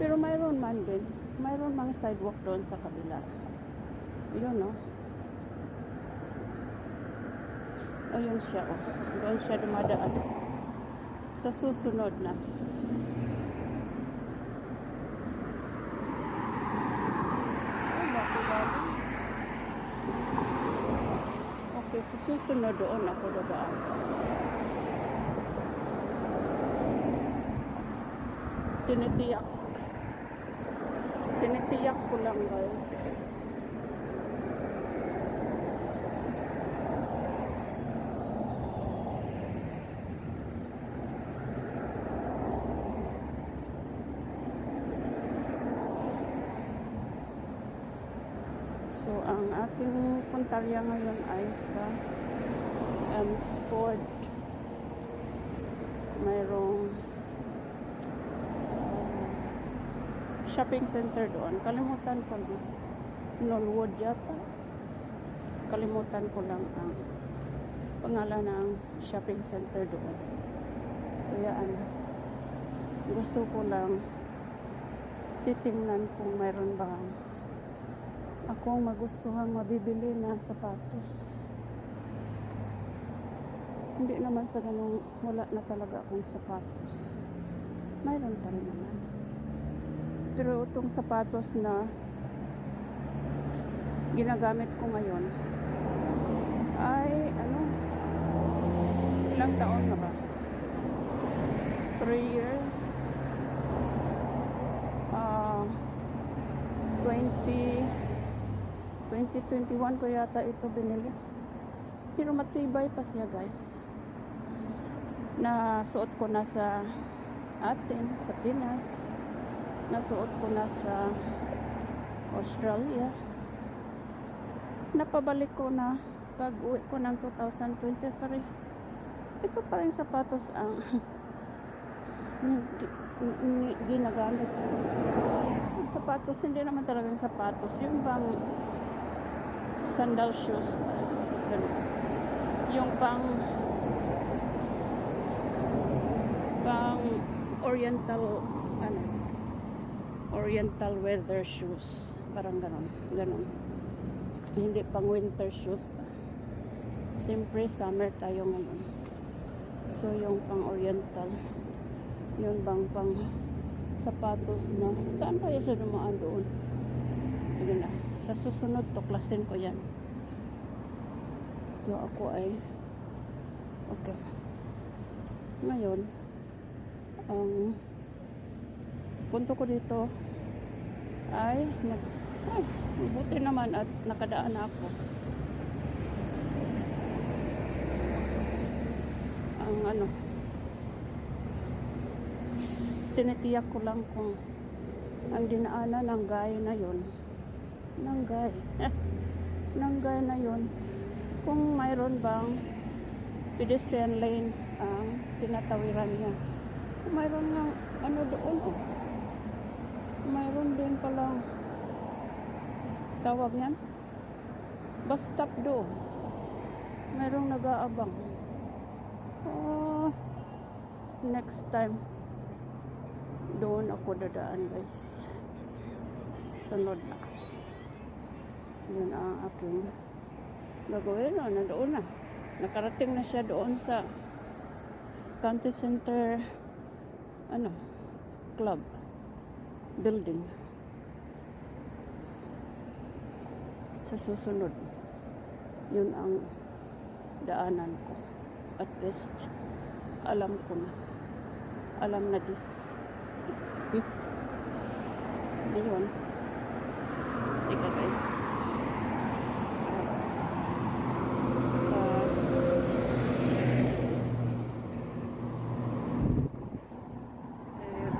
Pero mayroon man din. Mayroon mga sidewalk doon sa kabila. Yun, no? Ayun siya, oh. Doon siya dumadaan. Sa susunod na. Ay, bakit galing? Okay, sa susunod doon ako dadaan. Tinitiyak ko lang, guys. So, ang aking puntarya ngayon ay sa Elmsford. Mayroong shopping center doon. Kalimutan ko na. Knollwood yata. Kalimutan ko lang ang pangalan ng shopping center doon. Kaya gusto ko lang titingnan kung mayroon ba akong magustuhang mabibili na sapatos. Hindi naman sa ganung wala na talaga akong sapatos. Mayroon pa rin naman. Pero itong sapatos na ginagamit ko ngayon ay ilang taon na ba? 3 years. 2021 ko yata ito binili. Pero matibay pa siya, guys. Nasuot ko na sa atin, sa Pinas. Nasuot ko na sa Australia. Napabalik ko na pag uwi ko ng 2023. Ito pa rin sapatos ang ginagamit ko. Ang sapatos, hindi naman talagang sapatos. Yung bang sandal shoes. Yung pang oriental oriental weather shoes, parang ganon hindi pang winter shoes. Siyempre summer tayo ngayon, so yung pang oriental, yung bang pang sapatos na saan kaya siya dumaan doon. Ayun na, sa susunod tuklasin ko yan. So ako ay okay ngayon. Ang punto ko dito ay mabuti naman at nakadaan na ako. Ang tinitiyak ko lang kung ang dinaanan ng gaya na yun, ng gaya na yun, kung mayroon bang pedestrian lane ang tinatawiran niya. Mayroon nga doon, oh. Mayroon din palang tawag niyan, bus stop doon. Mayroong nag-aabang. Next time doon ako dadaan, guys. Sunod na. Yun ang aking gagawin. Nandoon na. Nakarating na siya doon sa County Center club building. Sa susunod, yun ang daanan ko. At least alam ko na, alam na this. Ayun. Ika, guys.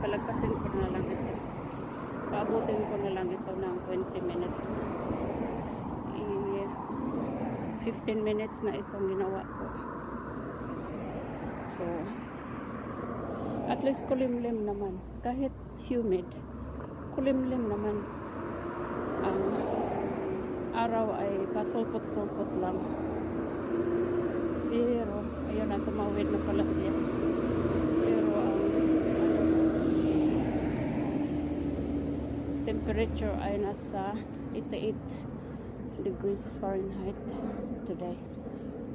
Palagpasin ko na lang ito. Paabutin ko na lang ito ng 20 minutes. 15 minutes na itong ginawa ko. So, at least kulimlim naman. Kahit humid, kulimlim naman. Ang araw ay pasulpot-sulpot lang. Pero, ayun na, tumawid na pala siya. Pero, temperature ay nasa 88 degrees Fahrenheit today.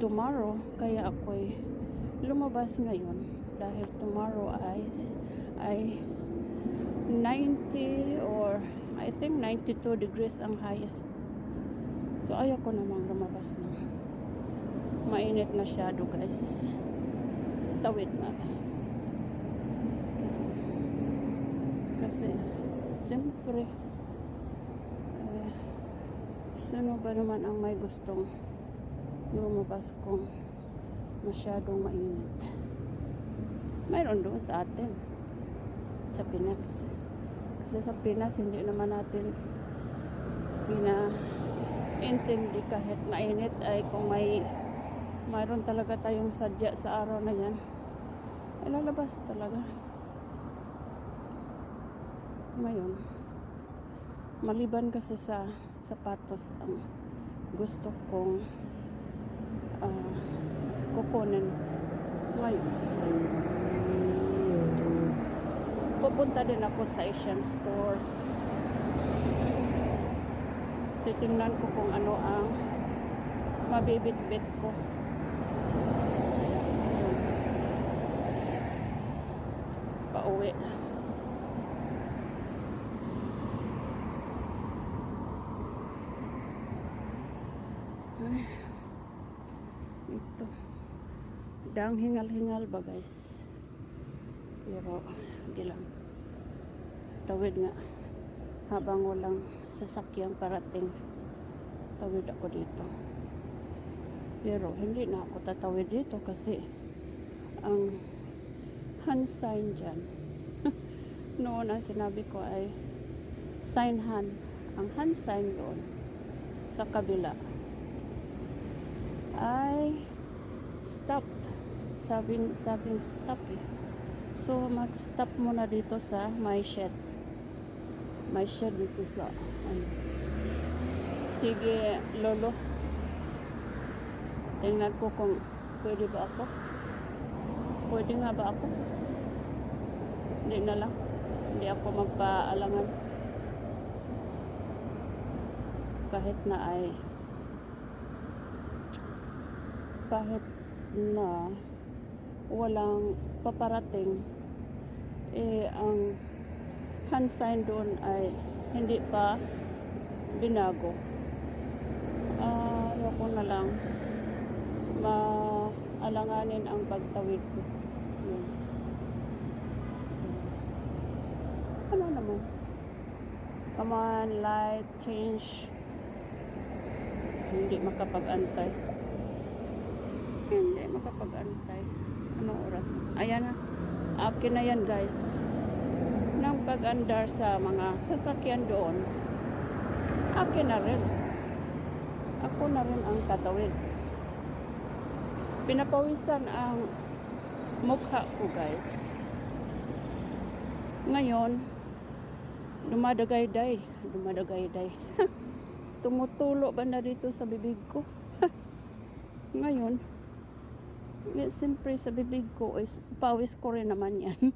Tomorrow, kaya ako'y lumabas ngayon dahil tomorrow ay 90 or I think 92 degrees ang highest. So ayaw ko namang lumabas na. Mainit masyado guys. Tawid nga. Kasi siyempre sino ba naman ang may gustong lumabas kung masyadong mainit? Mayroon doon sa atin sa Pinas. Kasi sa Pinas hindi naman natin intindi kahit mainit ay kung mayroon talaga tayong sadya sa araw na yan, ay lalabas talaga. Ngayon, maliban kasi sa sapatos ang gusto kong kukunin ngayon. Pupunta din ako sa Asian store. Titingnan ko kung ano ang mabibit-bit ko. Pauwi. Ay, ito. Dang hingal-hingal ba guys? Pero hindi lang. Tawid nga. Habang walang sasakyang parating, tawid ako dito. Pero hindi na ako tatawid dito kasi ang hand sign dyan noon ang sinabi ko ay sign hand. Ang hand sign doon sa kabila ay stop. Sabing stop eh. So mag-stop muna dito sa my shed. My shed dito sa sige lolo, tingnan ko kung pwede ba ako. Pwede nga ba ako? Hindi na lang. Hindi ako magpaalangan. Kahit na walang paparating, ang hand sign doon ay hindi pa binago. Ayoko na lang maalanganin ang pagtawid ko. Yun. So, ano naman? Come on, light, change. Hindi makapag-antay. Hindi makapag-antay. Anong oras? Ayan na. Akin na yan guys. Nang pag-andar sa mga sasakyan doon, akin na rin. Ako na rin ang tatawid. Pinapawisan ang mukha ko guys. Ngayon, dumadagayday. Tumutulo ba na dito sa bibig ko? Ngayon, siyempre sa bibig ko is pawis ko rin naman yan.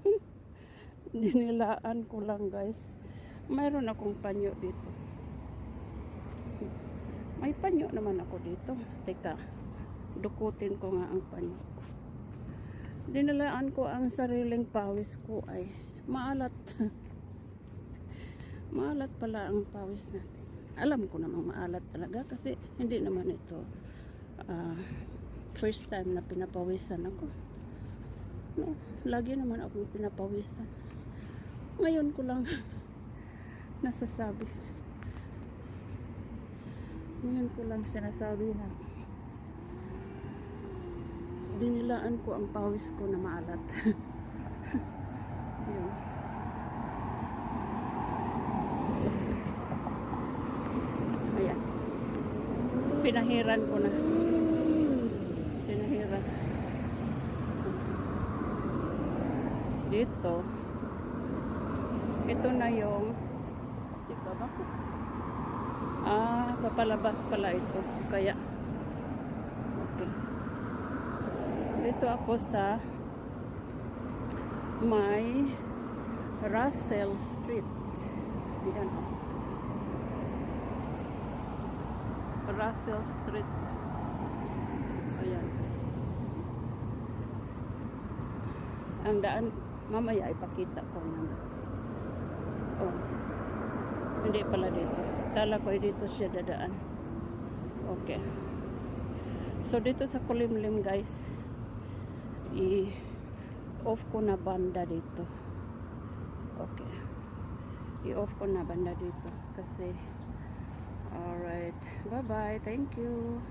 Dinilaan ko lang guys. Mayroon akong panyo dito. May panyo naman ako dito. Teka, dukutin ko nga ang panyo ko. Dinilaan ko ang sariling pawis ko ay maalat. Maalat pala ang pawis natin. Alam ko namang maalat talaga kasi hindi naman ito first time na pinapawisan ako. No, lagi naman akong pinapawisan. Ngayon ko lang nasasabi. Ngayon ko lang sinasabi na dinilaan ko ang pawis ko na maalat. Yun. Ayan. Pinahiran ko na. Pinahiran. Dito. Ito na yung dito ba? Papalabas pala ito. Kaya okay. Dito ako sa may Russell Street. Ayan o. Russell Street. Ayan. Ang daan, mamaya ipakita ko naman. Oh. Hindi pala dito. Kala ko dito siya dadaan. Okay. So dito sa Kulimlim guys, i-off ko na banda dito. Okay. I-off ko na banda dito kasi alright. Bye-bye. Thank you.